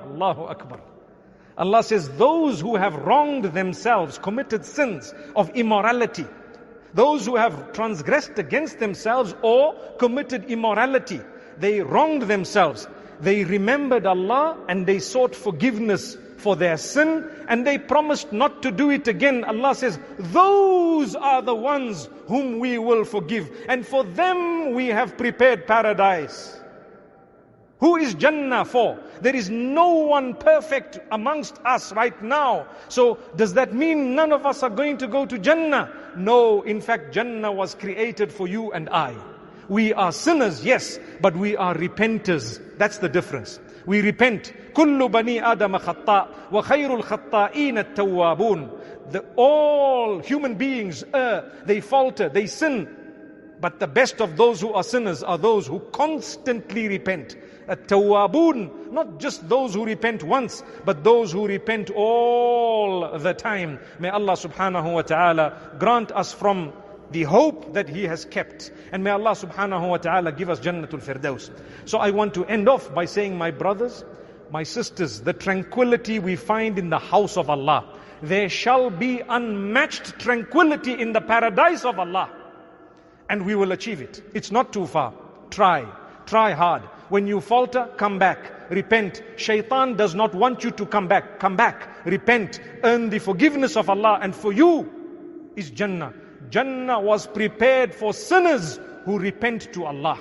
Allahu Akbar. Allah says, those who have wronged themselves, committed sins of immorality, those who have transgressed against themselves or committed immorality, they wronged themselves. They remembered Allah and they sought forgiveness for their sin and they promised not to do it again. Allah says, those are the ones whom we will forgive. And for them we have prepared paradise. Who is Jannah for? There is no one perfect amongst us right now. So does that mean none of us are going to go to Jannah? No, in fact, Jannah was created for you and I. We are sinners, yes, but we are repenters. That's the difference. We repent. كُلُّ بَنِي آدَمَ خَطَّاء وَخَيْرُ الْخَطَّائِينَ التَّوَّابُونَ. All human beings err, they falter, they sin. But the best of those who are sinners are those who constantly repent. At-tawwabun, not just those who repent once, but those who repent all the time. May Allah subhanahu wa ta'ala grant us from the hope that He has kept. And may Allah subhanahu wa ta'ala give us Jannatul Firdaus. So I want to end off by saying, my brothers, my sisters, the tranquility we find in the house of Allah, there shall be unmatched tranquility in the paradise of Allah. And we will achieve it. It's not too far. Try hard. When you falter, come back, repent. Shaitan does not want you to come back. Come back, repent, earn the forgiveness of Allah. And for you is Jannah. Jannah was prepared for sinners who repent to Allah.